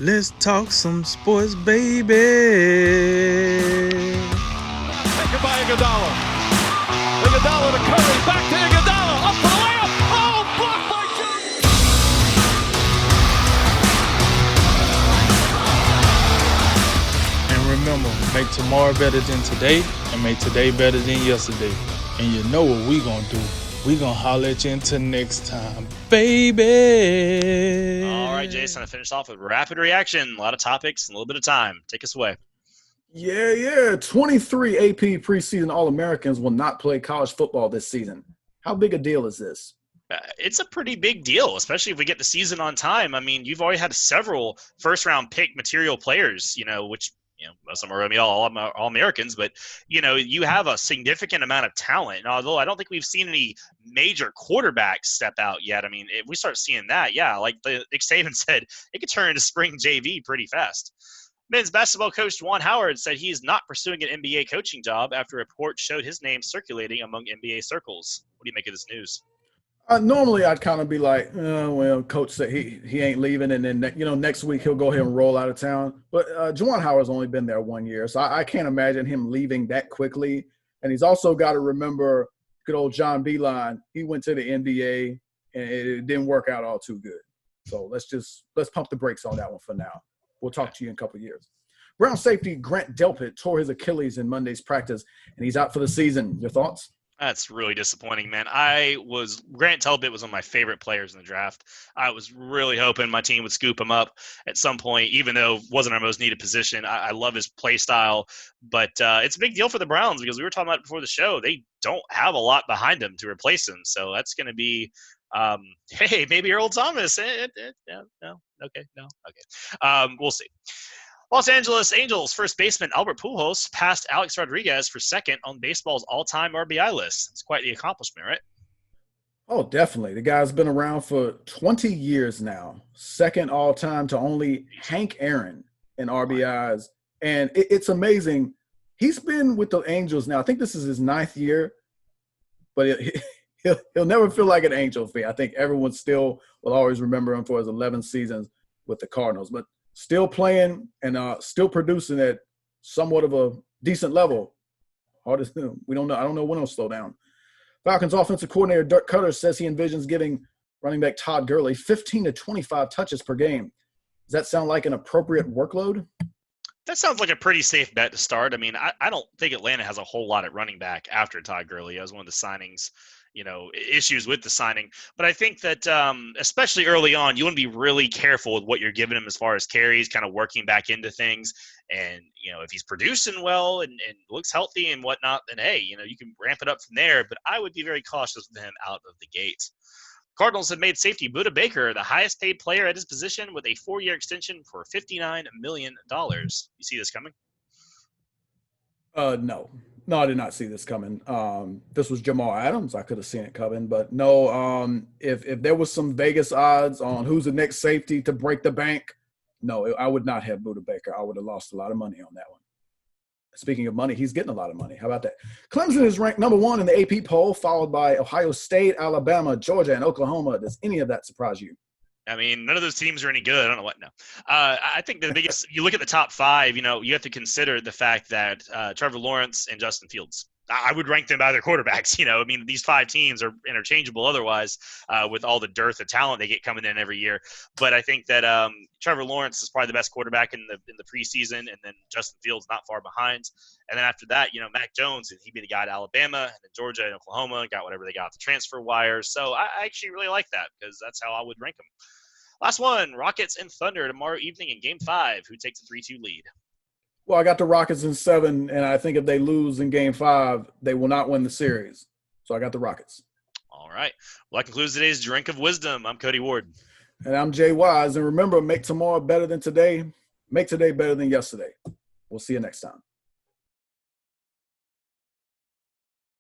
Let's talk some sports, baby. Taken by Iguodala. Iguodala to Curry. Back to Iguodala. Up for the layup. Oh, blocked by Jones. And remember, make tomorrow better than today and make today better than yesterday. And you know what we gonna do. We gonna holler at you until next time, baby. All right, Jason, I finished off with rapid reaction. A lot of topics, a little bit of time. Take us away. Yeah. 23 AP preseason All-Americans will not play college football this season. How big a deal is this? It's a pretty big deal, especially if we get the season on time. I mean, you've already had several first-round pick material players, which most of them are going to be all Americans, but, you have a significant amount of talent. And although I don't think we've seen any major quarterbacks step out yet, I mean, if we start seeing that, like Nick Saban said, it could turn into spring JV pretty fast. Men's basketball coach Juwan Howard said he is not pursuing an NBA coaching job after reports showed his name circulating among NBA circles. What do you make of this news? Normally, I'd kind of be like, well, coach said he ain't leaving, and then next week he'll go ahead and roll out of town. But Juwan Howard's only been there 1 year, so I can't imagine him leaving that quickly. And he's also got to remember good old John Beilein. He went to the NBA, and it didn't work out all too good. So let's pump the brakes on that one for now. We'll talk to you in a couple of years. Brown safety Grant Delpit tore his Achilles in Monday's practice, and he's out for the season. Your thoughts? That's really disappointing, man. Grant Delpit was one of my favorite players in the draft. I was really hoping my team would scoop him up at some point, even though it wasn't our most needed position. I love his play style, but it's a big deal for the Browns because we were talking about it before the show. They don't have a lot behind him to replace him, so that's going to be hey, maybe Earl Thomas. No. We'll see. Los Angeles Angels first baseman Albert Pujols passed Alex Rodriguez for second on baseball's all-time RBI list. It's quite the accomplishment, right? Oh, definitely. The guy's been around for 20 years now, second all-time to only Hank Aaron in RBIs. And it's amazing. He's been with the Angels now. I think this is his 9th year, but he'll never feel like an Angel fan. I think everyone still will always remember him for his 11 seasons with the Cardinals. But still playing and still producing at somewhat of a decent level. We don't know. I don't know when it'll slow down. Falcons offensive coordinator Dirk Cutter says he envisions giving running back Todd Gurley 15 to 25 touches per game. Does that sound like an appropriate workload? That sounds like a pretty safe bet to start. I mean, I don't think Atlanta has a whole lot at running back after Todd Gurley. That was one of the signings, issues with the signing. But I think that especially early on, you want to be really careful with what you're giving him as far as carries, kind of working back into things. And, if he's producing well and looks healthy and whatnot, then, hey, you can ramp it up from there. But I would be very cautious with him out of the gate. Cardinals have made safety Budda Baker the highest paid player at his position with a 4-year extension for $59 million. You see this coming? No, I did not see this coming. This was Jamal Adams. I could have seen it coming, but no. If there was some Vegas odds on who's the next safety to break the bank, no, I would not have Budda Baker. I would have lost a lot of money on that one. Speaking of money, he's getting a lot of money. How about that? Clemson is ranked number 1 in the AP poll, followed by Ohio State, Alabama, Georgia, and Oklahoma. Does any of that surprise you? I mean, none of those teams are any good. I don't know what. No. I think the biggest – you look at the top 5, you have to consider the fact that Trevor Lawrence and Justin Fields. I would rank them by their quarterbacks. I mean, these 5 teams are interchangeable otherwise with all the dearth of talent they get coming in every year. But I think that Trevor Lawrence is probably the best quarterback in the preseason, and then Justin Fields not far behind. And then after that, Mac Jones, he'd be the guy at Alabama, and then Georgia and Oklahoma got whatever they got off the transfer wire. So I actually really like that because that's how I would rank them. Last one, Rockets and Thunder tomorrow evening in Game 5. Who takes a 3-2 lead? Well, I got the Rockets in 7, and I think if they lose in Game 5, they will not win the series. So I got the Rockets. All right. Well, that concludes today's Drink of Wisdom. I'm Cody Ward. And I'm Jay Wise. And remember, make tomorrow better than today. Make today better than yesterday. We'll see you next time.